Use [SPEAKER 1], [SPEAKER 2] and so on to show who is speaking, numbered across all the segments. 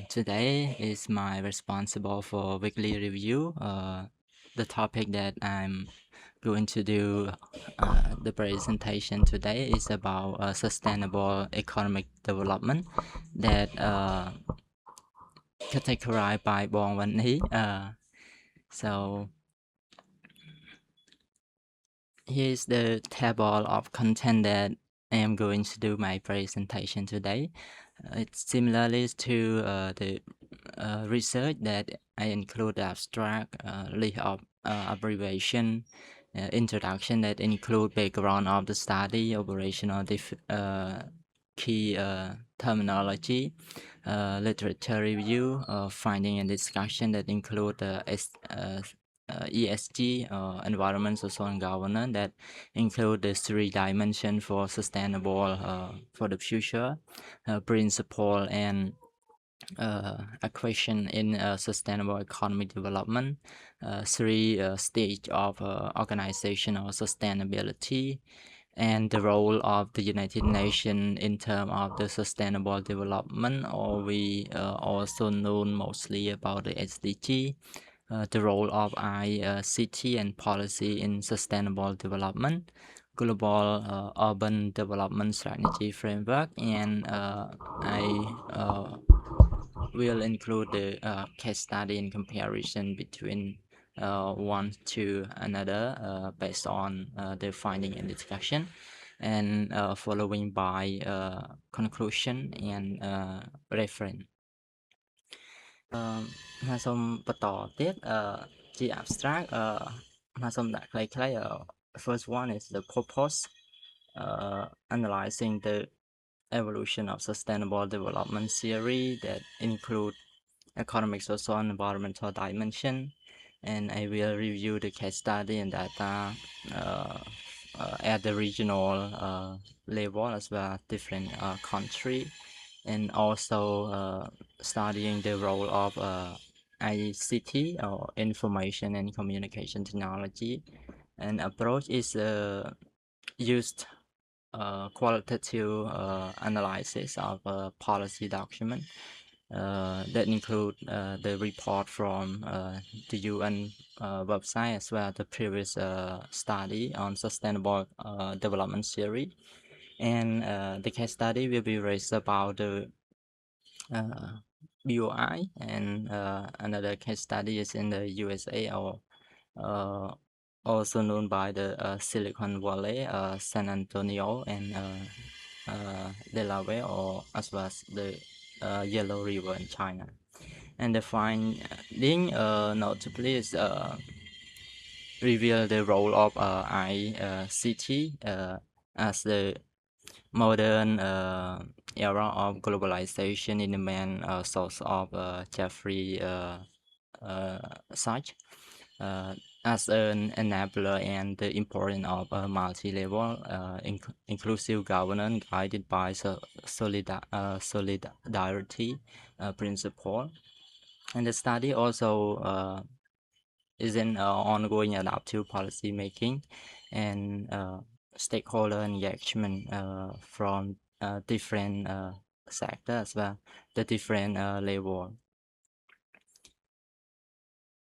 [SPEAKER 1] Today is my responsible for weekly review. The topic that I'm going to do the presentation today is about sustainable economic development that categorized by Bong Van Hee. So here's the table of content that I am going to do my presentation today. It's similarly to the research that I include abstract, list of abbreviation, introduction that include background of the study, operational key terminology, literature review, finding and discussion that include ESG, environment, social, and governance, that include the 3 dimensions for sustainable for the future, principle and a question in sustainable economic development, 3 stage of organizational sustainability, and the role of the United Nations in terms of the sustainable development, or we also known mostly about the SDG, the role of ICT and policy in sustainable development, global urban development strategy framework, and I will include the case study in comparison between one to another based on the finding and discussion, and following by conclusion and reference. មកសូមបន្តទៀតជា abstract មកសូមដាក់ខ្លីៗ first one is the purpose, analyzing the evolution of sustainable development theory that include economic, social, and environmental dimension, and I will review the case study and data at the regional level as well as different country, and also studying the role of ICT, or information and communication technology, and approach is used qualitative analysis of policy document that include the report from the UN website as well as the previous study on sustainable development theory, and the case study will be raised about the BOI, and another case study is in the USA, or also known by the Silicon Valley, San Antonio, and Delaware, or as well as the Yellow River in China. And the finding notably is reveal the role of ICT as the modern era of globalization in the main source of Jeffrey Sachs as an enabler and the importance of a multi-level inclusive governance guided by solidarity principle. And the study also is an ongoing adaptive policy making and stakeholder engagement from different sectors as well, the different level.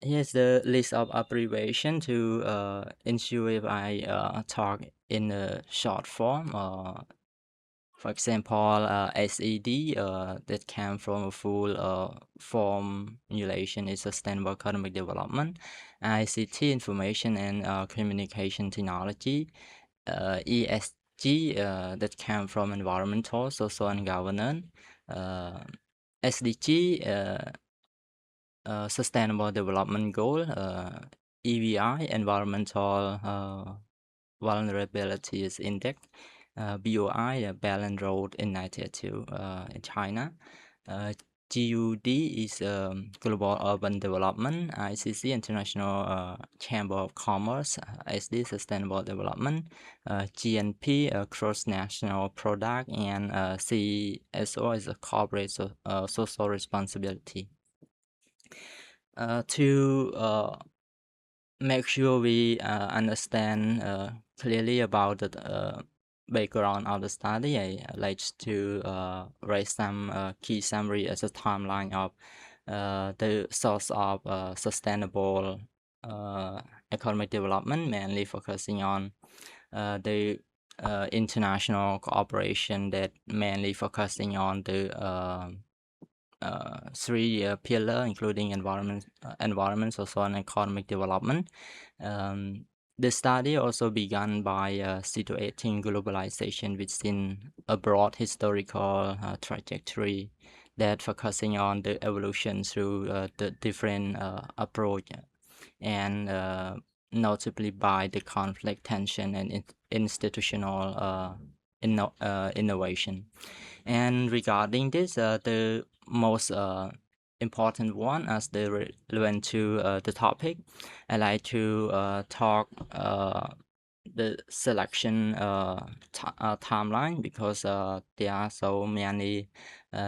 [SPEAKER 1] Here's the list of abbreviation to ensure if I talk in a short form. For example, SED that came from a full formulation is sustainable economic development, ICT, information and communication technology, ESG that came from environmental, social and governance, SDG sustainable development goal, EVI environmental vulnerabilities index, BOI Belt Road Initiative in China, GUD is global urban development, ICC International Chamber of Commerce, SD sustainable development, GNP cross national product, and CSO is a corporate social responsibility. To make sure we understand clearly about the background of the study, I like to raise some key summary as a timeline of the source of sustainable uh, economic development, mainly focusing on the international cooperation that mainly focusing on the three pillar, including environment, social, and economic development. Um, the study also began by situating globalization within a broad historical trajectory that focusing on the evolution through the different approach and notably by the conflict, tension, and institutional innovation. And regarding this, the most important one as the relevant to the topic, I like to talk the selection timeline because there are so many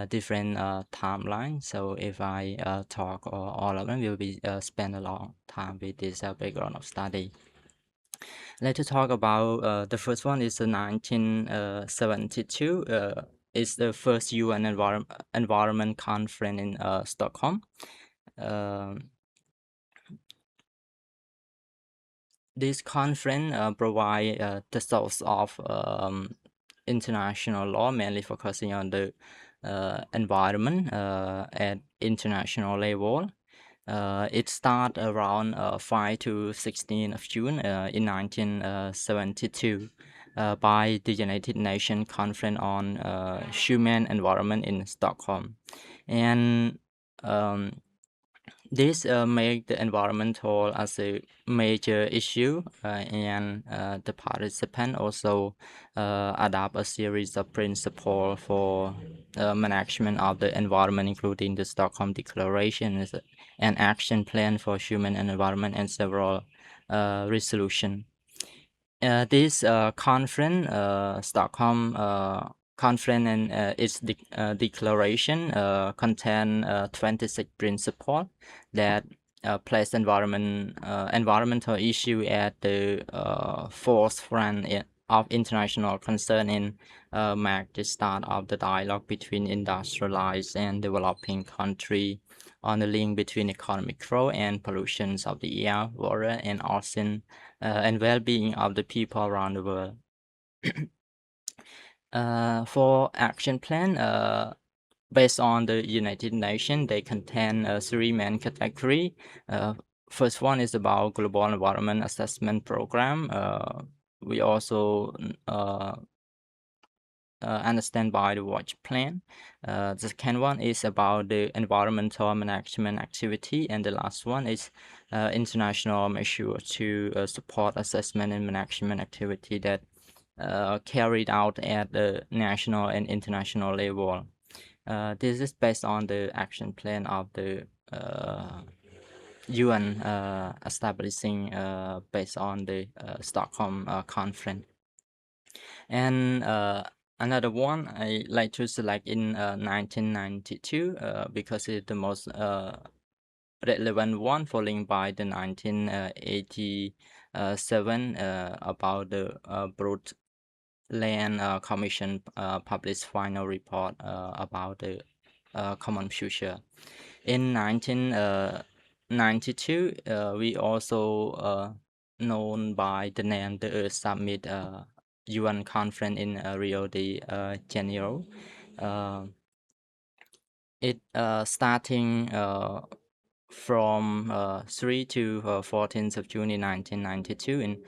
[SPEAKER 1] different timelines. So if I talk all of them, will be spend a long time with this background of study. I'd like to talk about the first one is the 1972. It's the first UN Environment Conference in Stockholm. Um, this conference provide the source of international law, mainly focusing on the environment at international level. It started around 5 to 16 of June in 1972 by the United Nations Conference on Human Environment in Stockholm. And this make the environmental as a major issue, and the participant also adopt a series of principles for management of the environment, including the Stockholm Declaration, an action plan for human and environment, and several resolution. This conference, Stockholm conference, and its declaration contain 26 principles that place environmental issue at the forefront of international concern and mark the start of the dialogue between industrialized and developing country on the link between economic growth and pollutions of the air, water, and ocean, and well-being of the people around the world. For action plan, based on the United Nations, they contain three main categories. First one is about global environment assessment program. We also understand by the watch plan. The second one is about the environmental management activity, and the last one is international measure to support assessment and management activity that carried out at the national and international level. This is based on the action plan of the UN establishing based on the Stockholm conference. And another one I like to select in 1992 because it's the most relevant one, following by the 1987 about the Broadland Commission published final report about the common future. In 1992, we also known by the name the Earth Summit UN conference in Rio de Janeiro. It starting from 3 to 14th of June in 1992 in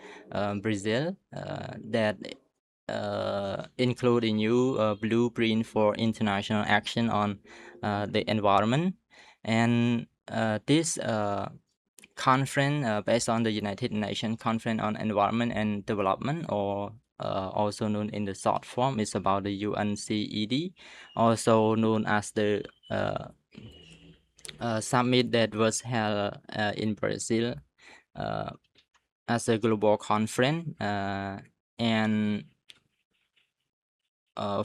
[SPEAKER 1] Brazil, that include a new blueprint for international action on the environment. And this conference, based on the United Nations Conference on Environment and Development, or also known in the short form, is about the UNCED, also known as the summit that was held in Brazil as a global conference, and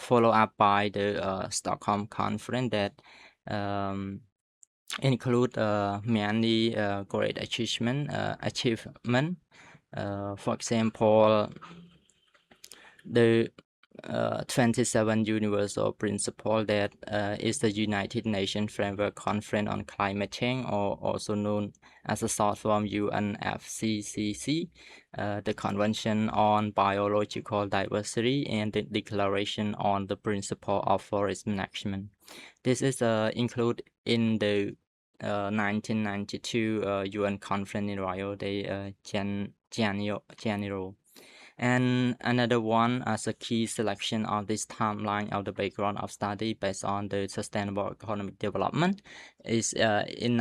[SPEAKER 1] follow up by the Stockholm conference that include many great achievement. For example, the 27 Universal Principle that is the United Nations Framework Conference on Climate Change, or also known as a short form UNFCCC, the Convention on Biological Diversity, and the Declaration on the Principle of Forest Management. This is included in the 1992 UN Conference in Rio de Janeiro. And another one as a key selection of this timeline of the background of study based on the sustainable economic development is in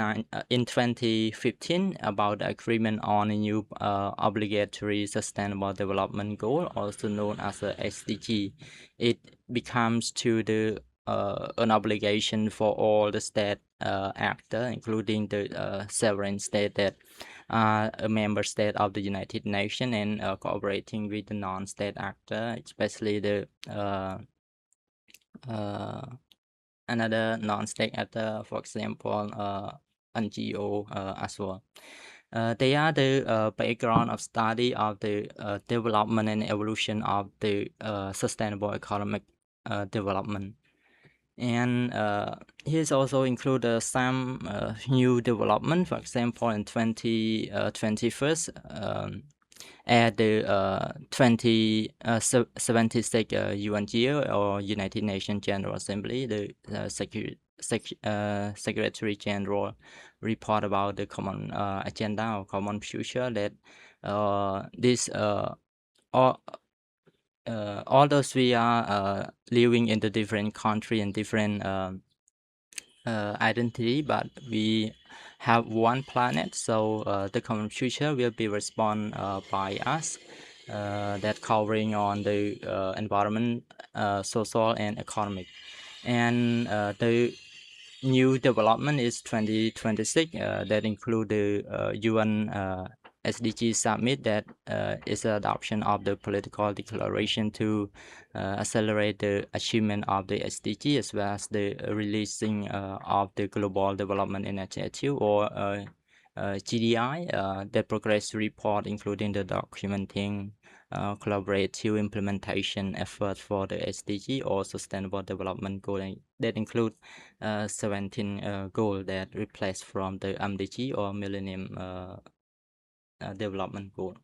[SPEAKER 1] 2015 about the agreement on a new obligatory sustainable development goal, also known as a SDG. It becomes to the an obligation for all the state actors, including the sovereign state that a member state of the United Nations, and cooperating with the non-state actor, especially the another non-state actor, for example, NGO as well. They are the background of study of the development and evolution of the sustainable economic development. And here's also include some new development. For example, in 2021, at the 2076 UN year, or United Nations General Assembly, the Secretary General report about the common agenda or common future, that this although we are living in the different country and different identity, but we have one planet, so the common future will be responded by us, that covering on the environment, social and economic. And the new development is 2026 that include the UN SDG summit, that is the adoption of the political declaration to accelerate the achievement of the SDG, as well as the releasing of the Global Development Initiative, or GDI, the progress report, including the documenting collaborative implementation effort for the SDG or Sustainable Development Goal, that include 17 goals that replace from the MDG or Millennium Development Goal.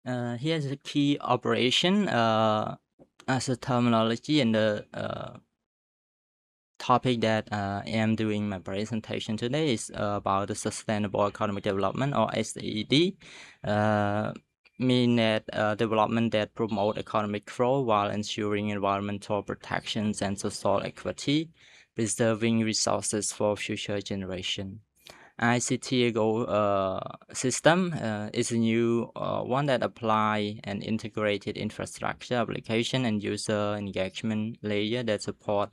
[SPEAKER 1] Here's a key operation as a terminology in the topic that I am doing my presentation today is about the Sustainable Economic Development, or SED. Mean that development that promote economic growth while ensuring environmental protections and social equity, preserving resources for future generation. ICT system is a new one that apply an integrated infrastructure, application, and user engagement layer that support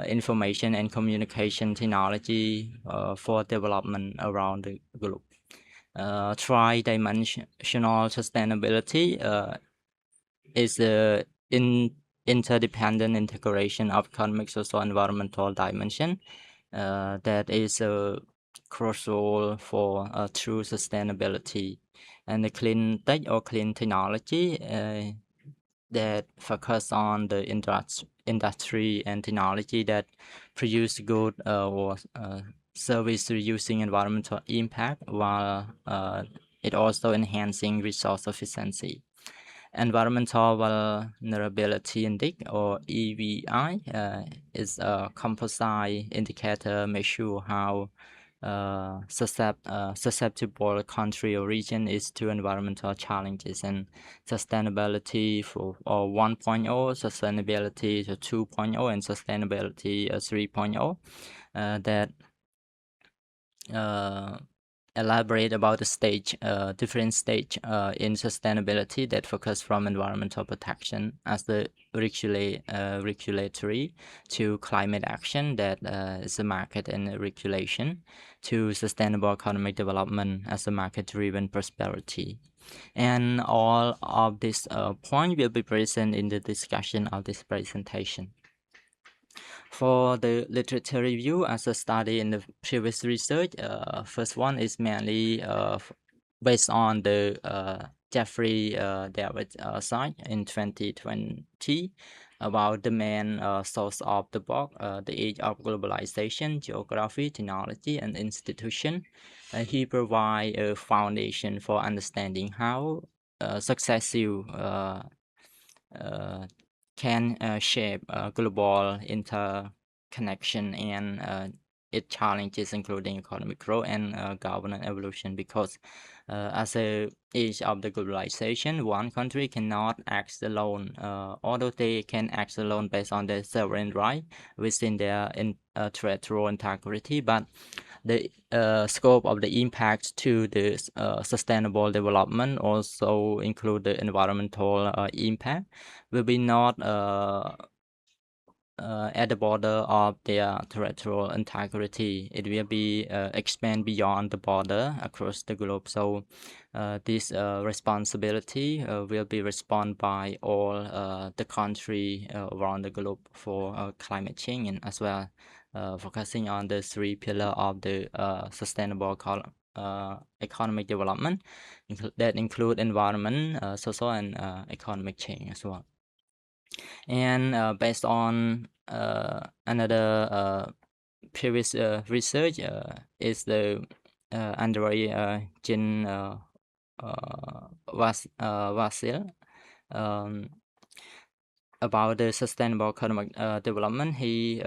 [SPEAKER 1] information and communication technology for development around the globe. Tri-dimensional sustainability is the interdependent integration of economic, social, environmental dimension that is crucial for true sustainability. And the clean tech or clean technology that focus on the industry and technology that produce good or service reducing environmental impact, while it also enhancing resource efficiency. Environmental Vulnerability Index, or EVI, is a composite indicator measure how susceptible a country or region is to environmental challenges. And sustainability for 1.0, sustainability 2.0, and sustainability 3.0 that elaborate about the different stage in sustainability that focus from environmental protection as the regulatory, to climate action, that is a market and regulation, to sustainable economic development as a market-driven prosperity. And all of this point will be present in the discussion of this presentation. For the literature review, as a study in the previous research, first one is mainly based on the Jeffrey David site in 2020 about the main source of the book, The Age of Globalization, Geography, Technology, and Institution. He provides a foundation for understanding how successive can shape global interconnection and its challenges, including economic growth and governance evolution. Because as a age of the globalization, one country cannot act alone, although they can act alone based on their sovereign right within their territorial integrity, but the scope of the impact to the sustainable development also include the environmental impact will be not at the border of their territorial integrity. It will be expand beyond the border across the globe. So this responsibility will be responded by all the country around the globe for climate change, and as well focusing on the three pillars of the sustainable economic development that include environment, social, and economic change as well. And based on another previous research is the Andrei Jin Vasil about the sustainable economic development. He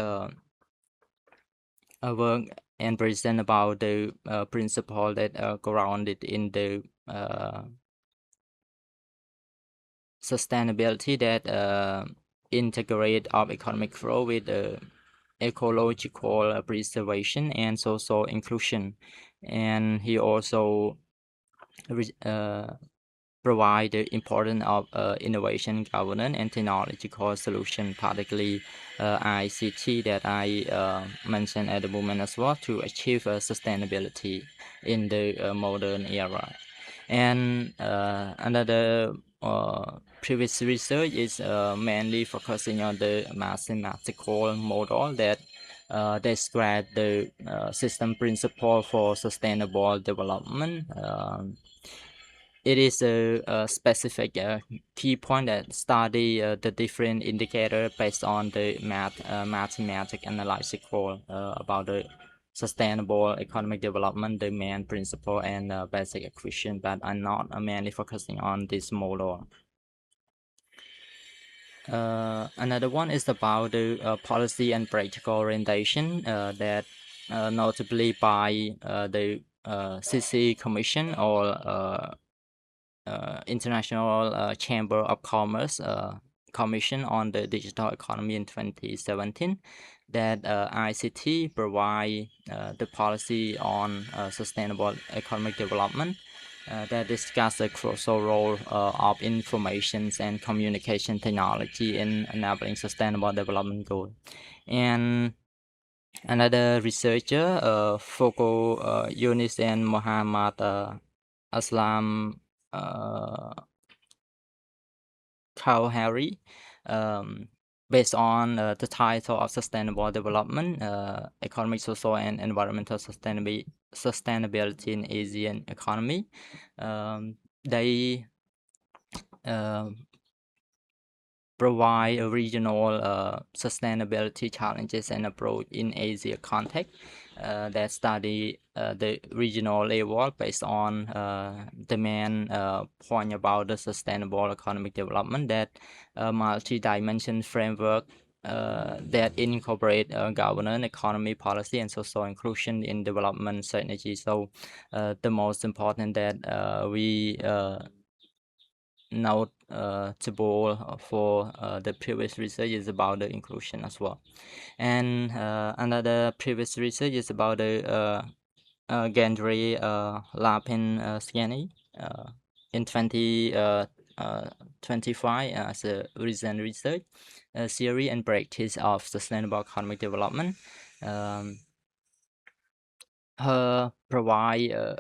[SPEAKER 1] work and present about the principle that grounded in the sustainability that integrate of economic growth with ecological preservation and social inclusion. And he also provide the importance of innovation, governance, and technological solution, particularly ICT that I mentioned at the moment as well, to achieve sustainability in the modern era. And another previous research is mainly focusing on the mathematical model that describe the system principle for sustainable development. It is a specific key point that study the different indicator based on the mathematic analytical about the sustainable economic development, the main principle and basic equation, but I'm not mainly focusing on this model. Another one is about the policy and practical orientation that notably by the CC Commission or International Chamber of Commerce Commission on the Digital Economy in 2017, that ICT provide the policy on sustainable economic development that discuss the crucial role of information and communication technology in enabling sustainable development goals. And another researcher, Foko Yunus and Muhammad Aslam Harry, based on the title of Sustainable Development, Economic, Social, and Environmental Sustainability in Asian Economy. They provide a regional sustainability challenges and approach in Asia context that study the regional level based on the main point about the sustainable economic development, that multi-dimension framework that incorporate governance, economy, policy, and social inclusion in development strategy. So the most important that we notable for the previous research is about the inclusion as well. And another previous research is about the Gendry Lapin Scanny in 2025 as a recent research theory and practice of sustainable economic development. Her provide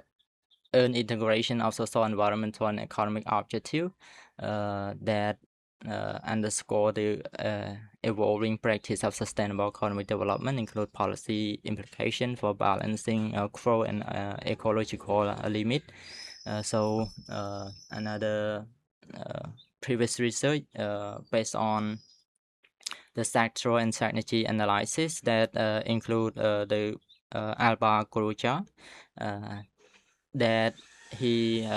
[SPEAKER 1] an integration of social, environmental, and economic objective that underscore the evolving practice of sustainable economic development, include policy implication for balancing growth and ecological limit, So another previous research based on the sectoral uncertainty analysis that include the Alba Gurucha, that he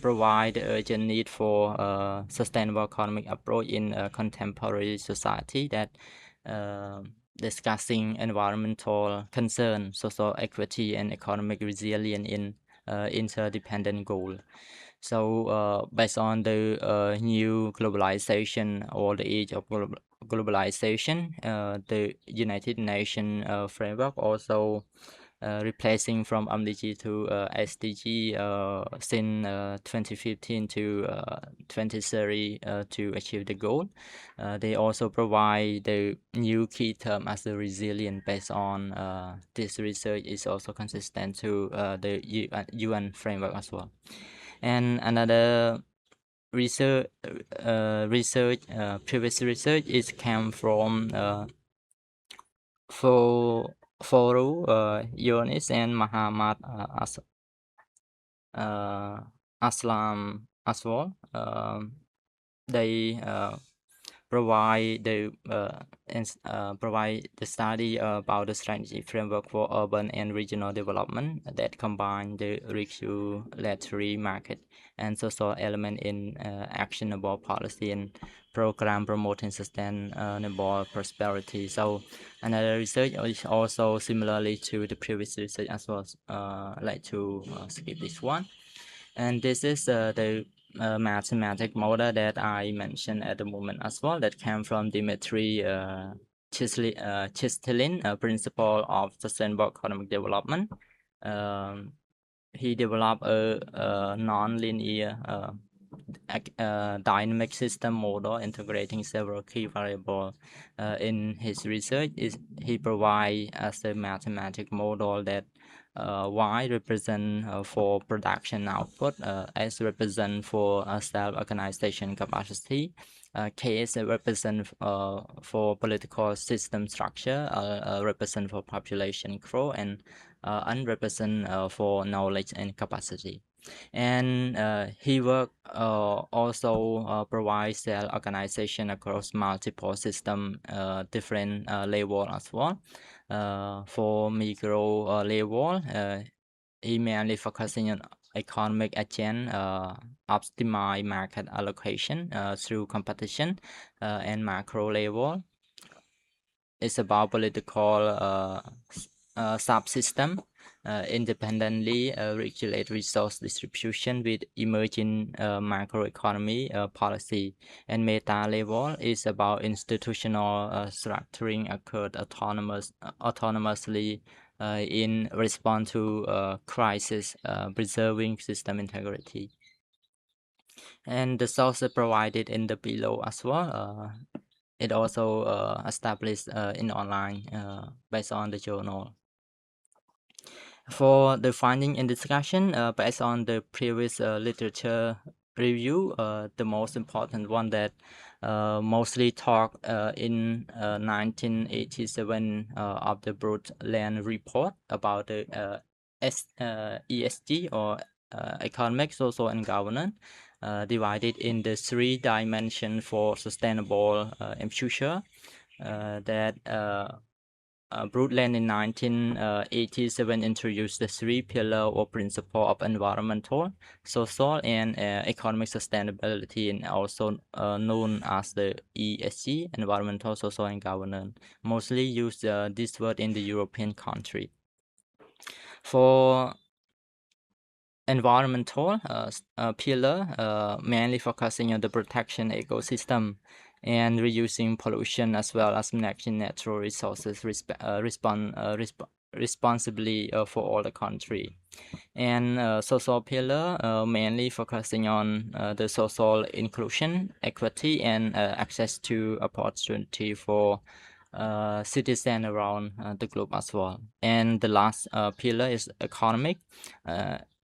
[SPEAKER 1] provide the urgent need for sustainable economic approach in a contemporary society that discussing environmental concern, social equity, and economic resilience in interdependent goal. So based on the new globalization or the age of globalization, the United Nations framework also replacing from MDG to SDG since 2015 to 2030 to achieve the goal. They also provide the new key term as the resilient based on this research is also consistent to the UN framework as well. And another previous research is came from Foru Yonis and Muhammad Aslam as well. They provide the study about the strategy framework for urban and regional development that combine the regulatory market and social element in actionable policy and program promoting sustainable prosperity. So another research is also similarly to the previous research as well. Like to skip this one. And this is the mathematic model that I mentioned at the moment as well that came from Dimitri Chistelin, principle of sustainable economic development. He developed a non-linear dynamic system model integrating several key variables. In his research, he provides as a mathematic model that Y represent for production output, S represent for self-organization capacity, K is represent for political system structure, represent for population growth, and N represent for knowledge and capacity. And he work also provides cell organization across multiple system, different level as well. For micro level, he mainly focusing on economic agenda, optimize market allocation through competition, and macro level. It's about political subsystem independently regulate resource distribution with emerging macroeconomy policy, and meta level is about institutional structuring occurred autonomously in response to crisis, preserving system integrity. And the sources provided in the below as well. It also established in online based on the journal. For the finding and discussion, based on the previous literature review, the most important one that mostly talked in 1987 of the Brundtland report about the ESG or economic, social, and governance, divided in the 3 dimensions for sustainable and future. That Brundtland in 1987 introduced the 3 pillars or principle of environmental, social, and economic sustainability, and also known as the ESG, environmental, social, and governance. Mostly use this word in the European country. For environmental pillar, mainly focusing on the protection ecosystem and reducing pollution as well as managing natural resources responsibly for all the country. And social pillar mainly focusing on the social inclusion, equity, and access to opportunity for citizens around the globe as well. And the last pillar is economic,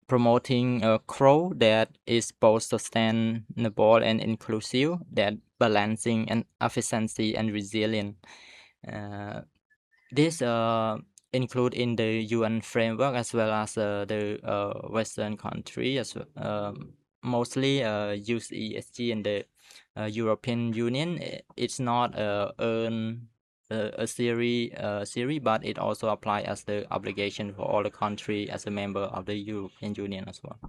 [SPEAKER 1] promoting a growth that is both sustainable and inclusive, that balancing and efficiency and resilience. This include in the UN framework as well as the Western country as well. Mostly use ESG in the European Union. It's not a series, but it also apply as the obligation for all the country as a member of the European Union as well.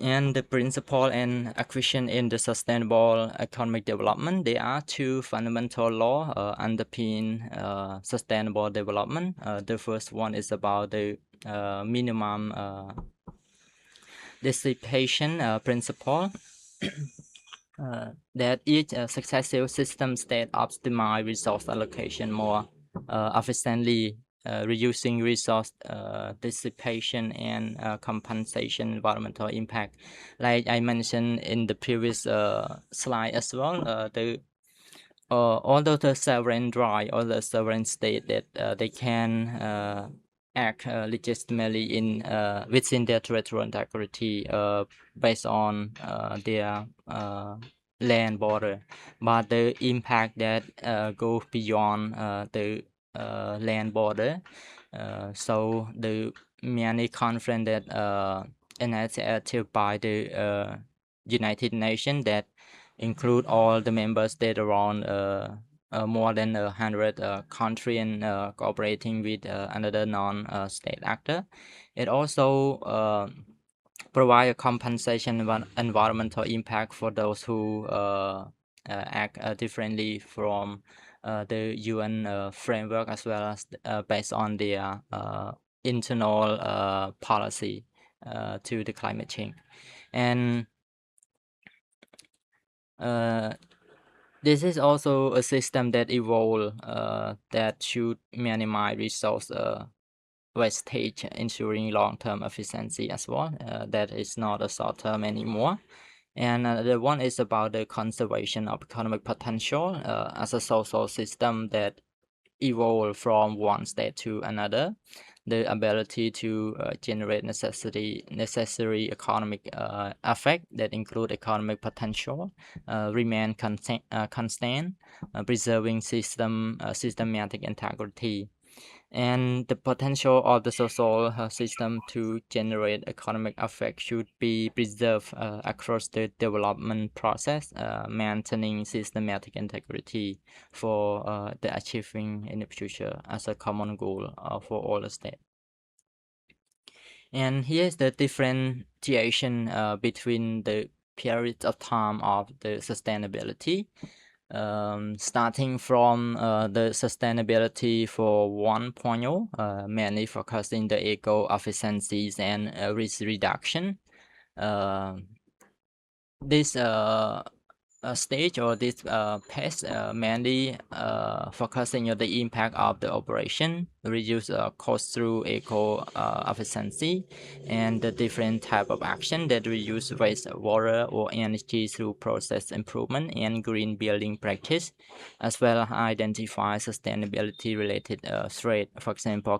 [SPEAKER 1] And the principle and equation in the sustainable economic development, there are two fundamental laws underpin sustainable development. The first one is about the minimum dissipation principle. That each successive system state optimize resource allocation more efficiently, reducing resource dissipation and compensation environmental impact. Like I mentioned in the previous slide as well, although the sovereign right or the sovereign state that they can act legitimately in within their territorial integrity based on their land border, but the impact that goes beyond the land border. So the many conference that initiated by the United Nations that include all the member states around more than 100 country and cooperating with another non-state actor. It also provide a compensation environmental impact for those who act differently from the UN framework as well as based on their internal policy to the climate change. And this is also a system that evolved that should minimize resource wastage, ensuring long-term efficiency as well. That is not a short-term anymore. And the one is about the conservation of economic potential as a social system that evolve from one state to another. The ability to generate necessary economic effect that include economic potential remain constant, preserving systematic integrity. And the potential of the social system to generate economic effect should be preserved across the development process, maintaining systematic integrity for the achieving in the future as a common goal for all the states. And here's the differentiation between the periods of time of the sustainability. Starting from the sustainability for 1.0, mainly focusing the eco efficiencies and risk reduction. This stage or this phase mainly focusing on the impact of the operation, reduce cost through eco efficiency, and the different type of action that reduce waste water or energy through process improvement and green building practice, as well as identify sustainability related threat, for example,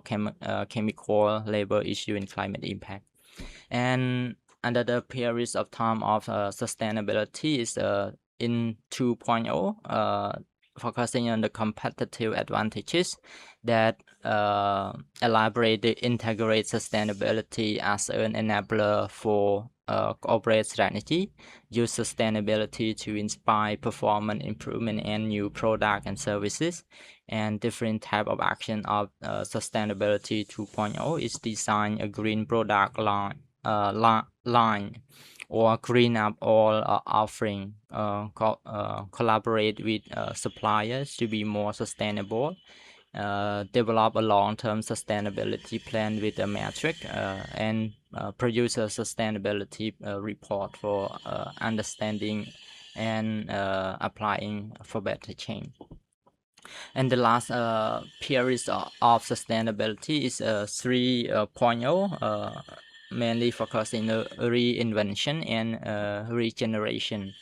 [SPEAKER 1] chemical, labor issue, and climate impact. And another periods of time of sustainability is in 2.0, focusing on the competitive advantages that elaborate the integrate sustainability as an enabler for corporate strategy, use sustainability to inspire performance improvement and new product and services, and different type of action of sustainability 2.0 is design a green product line or green up all offering, collaborate with suppliers to be more sustainable, develop a long-term sustainability plan with a metric, and produce a sustainability report for understanding and applying for better change. And the last periods of sustainability is 3.0, mainly focusing on reinvention and regeneration.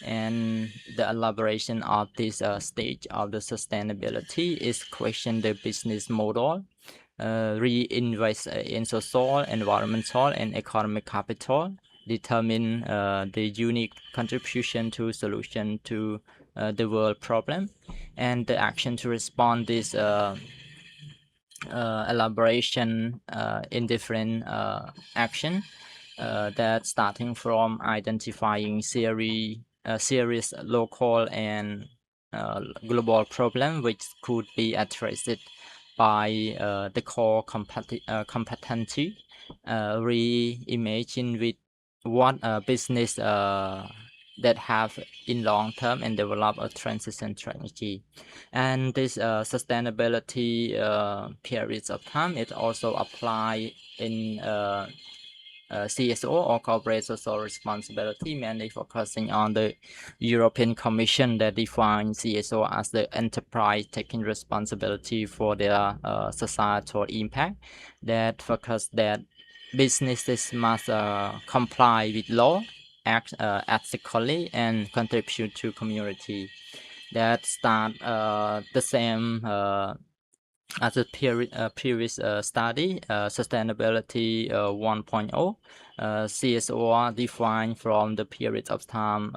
[SPEAKER 1] And the elaboration of this stage of the sustainability is question the business model, reinvest in social, environmental, and economic capital, determine the unique contribution to solution to the world problem, and the action to respond this elaboration in different action that starting from identifying serious local and global problem which could be addressed by the core competency, reimagine with what business that have in long term and develop a transition strategy. And this sustainability periods of time, it also apply in CSO or corporate social responsibility, mainly focusing on the European Commission that defines CSO as the enterprise taking responsibility for their societal impact, that focus that businesses must comply with law, act ethically, and contribute to community. That start the same as a previous study, sustainability 1.0, CSO defined from the period of time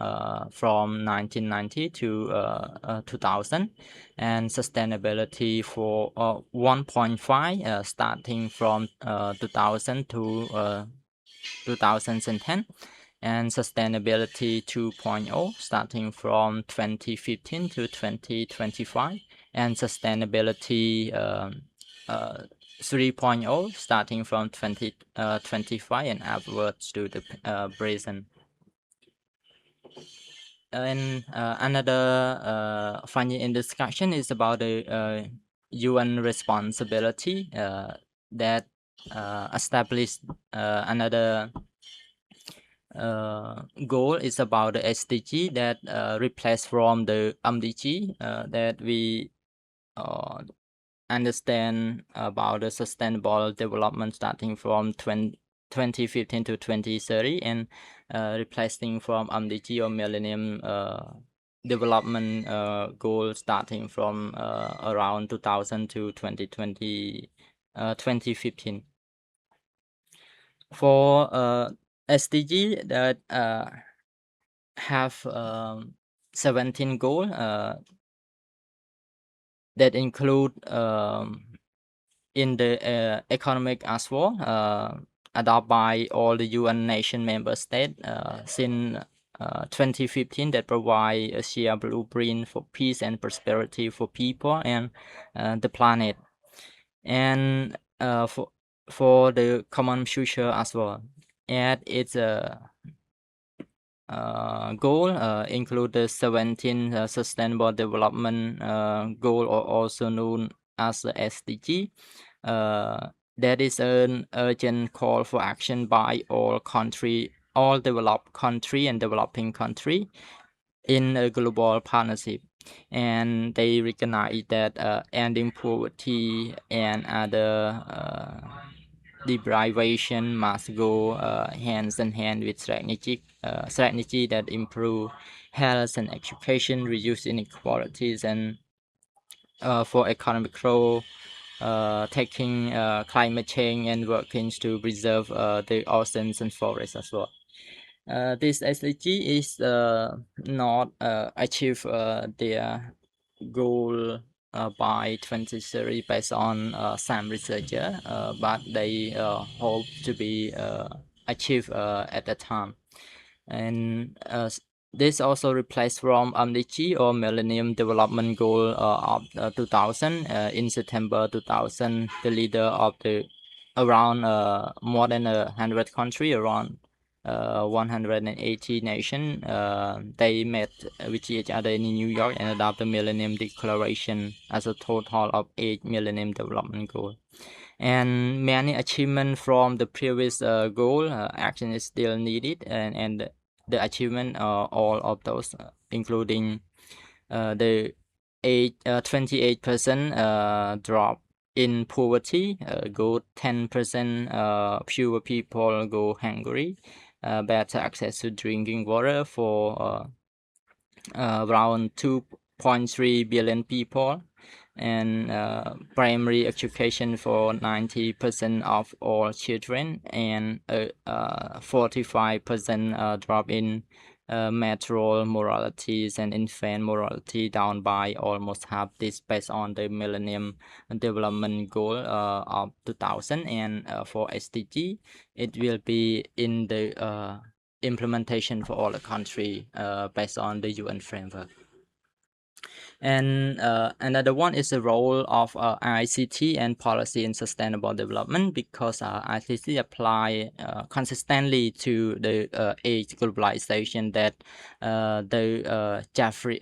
[SPEAKER 1] from 1990 to 2000, and sustainability for 1.5 starting from 2000 to 2010, and sustainability 2.0 starting from 2015 to 2025, and sustainability 3.0 starting from 2025 and upwards to the present. And another finding in discussion is about the UN responsibility that established another goal is about the SDG that replaced from the MDG that we understand about the sustainable development starting from 2015 to 2030, and replacing from MDG or Millennium Development goal starting from around 2000 to 2020 2015. For SDG that have 17 goals that include in the economic as well, adopted by all the UN nation member states since 2015, that provide a shared blueprint for peace and prosperity for people and the planet, and for the common future as well. And its goal include the 17 sustainable development goal, or also known as the SDG. That is an urgent call for action by all developed country and developing country in a global partnership, and they recognize that ending poverty and other deprivation must go hands in hand with strategy that improve health and education, reduce inequalities, and for economic growth, taking climate change and working to preserve the oceans and forests as well. This SDG is not achieve their goal by 2030 based on some researcher, but they hope to be achieved at that time. And this also replaced from MDG or Millennium Development Goal of 2000. In September 2000, the leader of the around more than 100 countries, around 180 nations, they met with each other in New York and adopted the Millennium Declaration as a total of 8 Millennium Development Goals. And many achievements from the previous goal action is still needed, and the achievement all of those, including the 28% drop in poverty, go 10% fewer people go hungry, better access to drinking water for around 2.3 billion people, and primary education for 90% of all children, and 45% drop in maternal moralities and infant morality down by almost half. This based on the Millennium Development Goal of 2000, and for SDG, it will be in the implementation for all the country based on the UN framework. And another one is the role of ICT and policy in sustainable development, because ICT apply consistently to the age globalization that the Jeffrey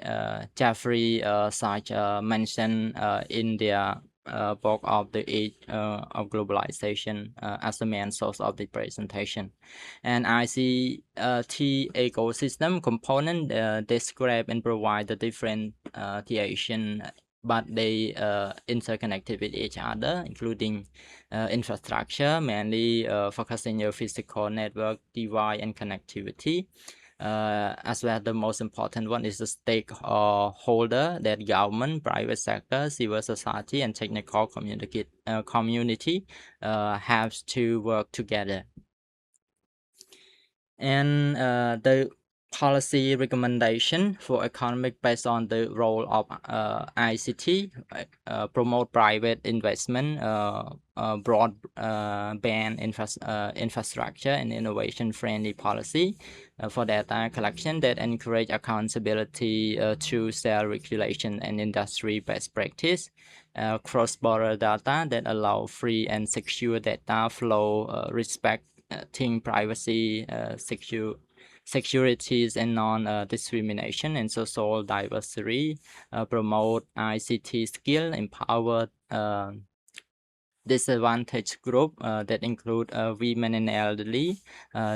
[SPEAKER 1] Sachs mentioned in their book of the age of globalization as the main source of the presentation. And ICT ecosystem component describe and provide the different creation, but they interconnected with each other, including infrastructure, mainly focusing your physical network, device, and connectivity. As well, the most important one is the stakeholder, that government, private sector, civil society, and technical community have to work together. And the policy recommendation for economic based on the role of ICT, promote private investment, broadband infrastructure, and innovation-friendly policy for data collection that encourage accountability through self-regulation and industry best practice. Cross-border data that allow free and secure data flow, respecting privacy, securities, and non-discrimination and social diversity. Promote ICT skill, empower disadvantaged group that include women and elderly,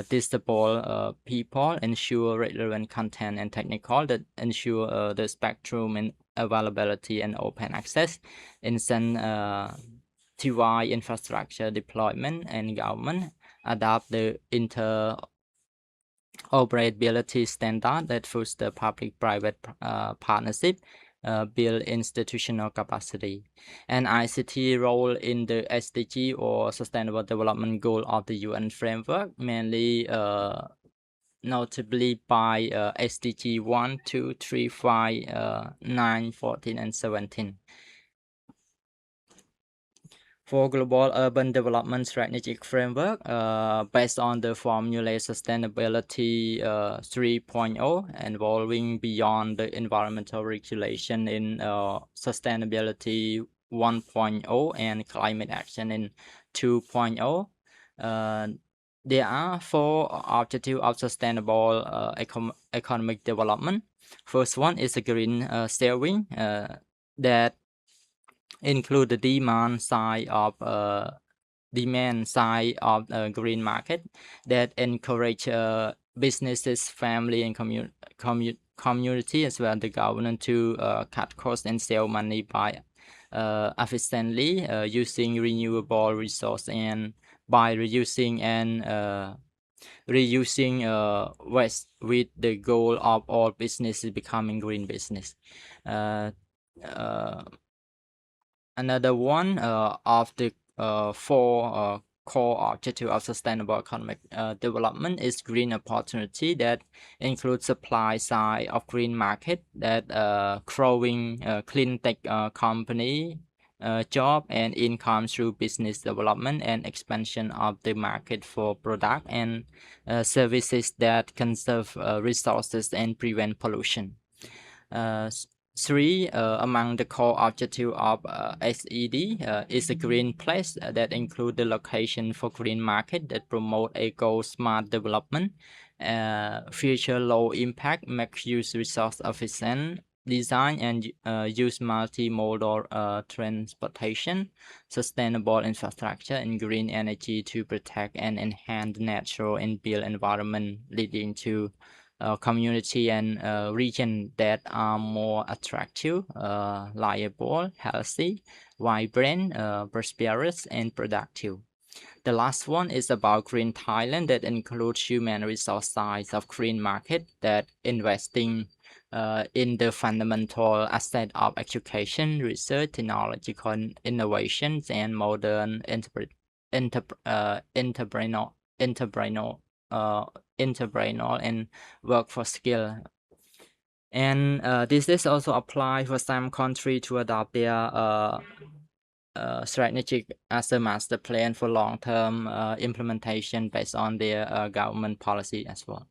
[SPEAKER 1] disabled people, ensure relevant content and technical that ensure the spectrum and availability and open access, incent TY infrastructure deployment, and government adopt the interoperability standard that foster public-private partnership, build institutional capacity. And ICT role in the SDG or Sustainable Development Goal of the UN framework, mainly notably by SDG 1, 2, 3, 5, 9, 14, and 17. For global urban development strategic framework, based on the formula sustainability 3.0, involving beyond the environmental regulation in sustainability 1.0 and climate action in 2.0. There are 4 objectives of sustainable economic development. First one is a green saving that include the demand side of green market that encourage businesses, family, and community, as well as the government to cut costs and save money by efficiently using renewable resource, and by reducing and reusing waste, with the goal of all businesses becoming green business. Another one of the 4 core objectives of sustainable economic development is green opportunity that includes supply side of green market, that growing clean tech company job and income through business development and expansion of the market for product and services that conserve resources and prevent pollution. 3 among the core objectives of SED is a green place that include the location for green market that promote eco-smart development, future low impact, make use resource efficient design, and use multimodal transportation, sustainable infrastructure, and green energy to protect and enhance the natural and built environment, leading to community and region that are more attractive, liable, healthy, vibrant, prosperous, and productive. The last one is about Green Thailand, that includes human resource sides of green market, that investing in the fundamental asset of education, research, technological innovations, and modern entrepreneurial entrepreneurial and workforce skill. And this is also applied for some country to adopt their strategic as a master plan for long-term implementation based on their government policy as well.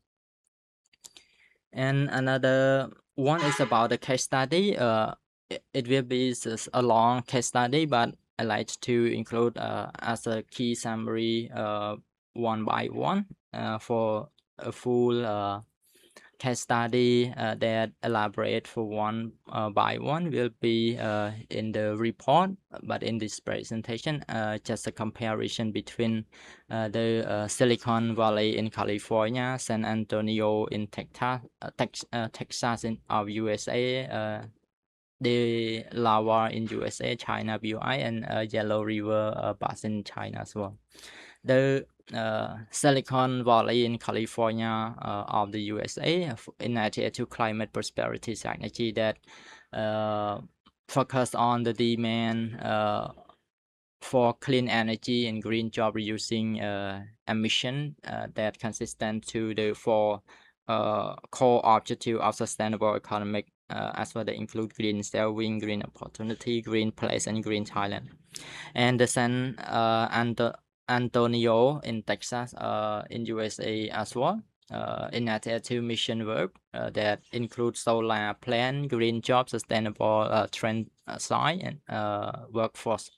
[SPEAKER 1] And another one is about the case study. It will be a long case study, but I like to include as a key summary one by one for a full case study that elaborate for one by one will be in the report, but in this presentation just a comparison between the Silicon Valley in California, San Antonio in Texas in USA, the lava in USA, China BUI, and Yellow River Basin in China as well. The Silicon Valley in California of the USA initiated to climate prosperity strategy that focus on the demand for clean energy and green job reducing emission that consistent to the four core objective of sustainable economic as well. They include green saving, green opportunity, green place, and green Thailand. And the San Antonio in Texas in USA as well initiated to mission work that include solar plant, green job, sustainable trend site, and workforce.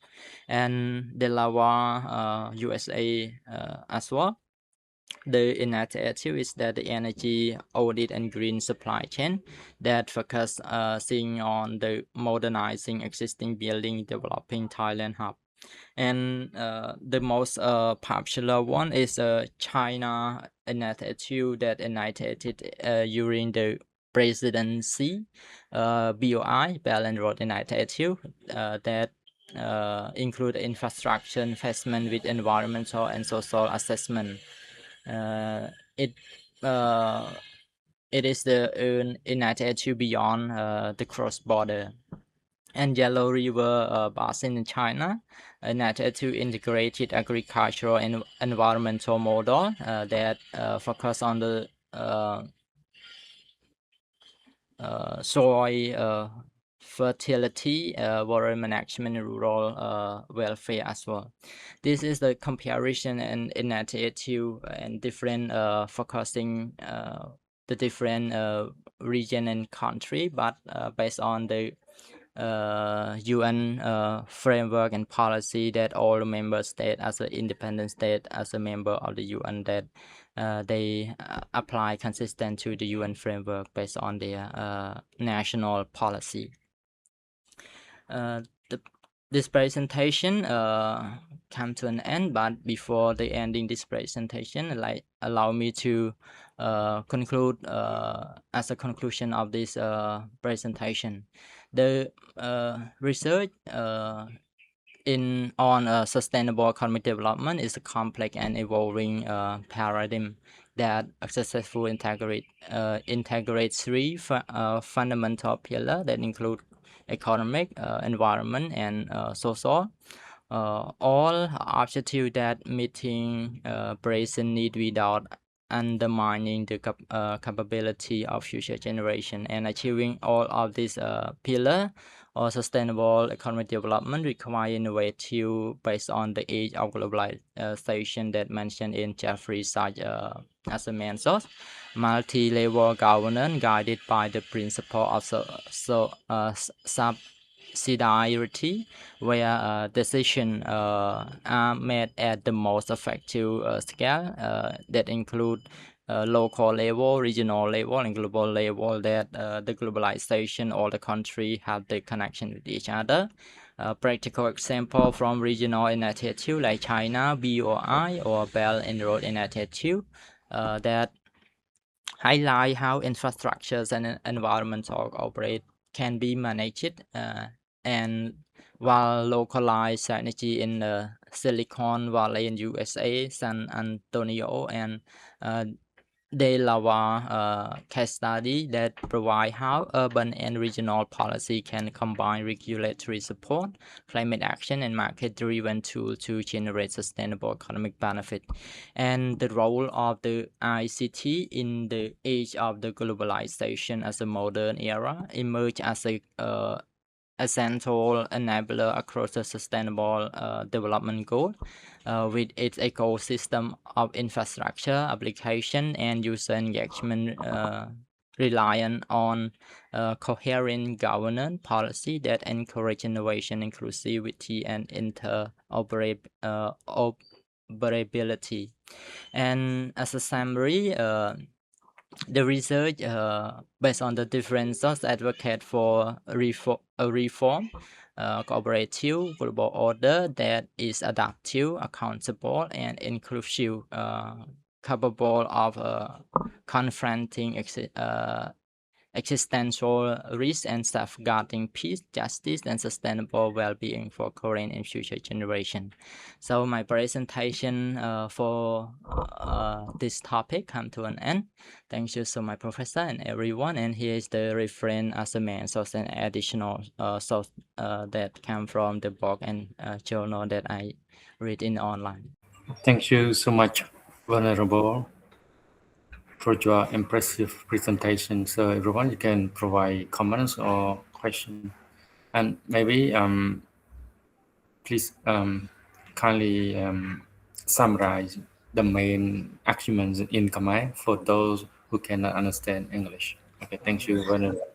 [SPEAKER 1] And Delaware USA as well. The initiative is that the energy audit and green supply chain that focus seeing on the modernizing existing building, developing Thailand hub. And the most popular one is China initiative that initiated during the presidency BOI, Belt and Road Initiative that include infrastructure investment with environmental and social assessment. It is the initiative beyond the cross border. And Yellow River Basin in China, initiative integrated agricultural and environmental model that focus on the soil fertility, water management, and rural welfare as well. This is the comparison and initiative and different focusing the different region and country, but based on the UN framework and policy that all member states as an independent state as a member of the UN that they apply consistent to the UN framework based on their national policy. This presentation come to an end, but before the ending this presentation, allow me to conclude as a conclusion of this presentation. The research on sustainable economic development is a complex and evolving paradigm that successfully integrates three fundamental pillars that include economic, environment, and social. All objective that meeting present need without undermining the capability of future generation, and achieving all of these pillar or sustainable economic development require innovative based on the age of globalization that mentioned in Jeffrey's such as a main source, multi-level governance guided by the principle of subsidiarity, where decisions are made at the most effective scale that include local level, regional level, and global level, that the globalization or the country have the connection with each other. Practical example from regional initiative like China BOI or Belt and Road Initiative that highlight how infrastructures and environmental operate can be managed and while localized strategy in the Silicon Valley in USA, San Antonio, and De Lava case study that provide how urban and regional policy can combine regulatory support, climate action, and market-driven tools to generate sustainable economic benefit. And the role of the ICT in the age of the globalization as a modern era emerged as a essential enabler across the sustainable development goal, with its ecosystem of infrastructure, application, and user engagement reliant on coherent governance policy that encourage innovation, inclusivity, and interoperability. And as a summary, the research based on the differences advocate for a reform cooperative global order that is adaptive, accountable, and inclusive, capable of confronting existential risks and safeguarding peace, justice, and sustainable well-being for current and future generations. So my presentation for this topic come to an end. Thank you so much, Professor, and everyone. And here is the reference as a main source and additional source that come from the book and journal that I read in online.
[SPEAKER 2] Thank you so much, Venerable, for your impressive presentation. So everyone, you can provide comments or questions, and maybe please kindly summarize the main arguments in Khmer for those who cannot understand English. Okay, thank you, Venerable.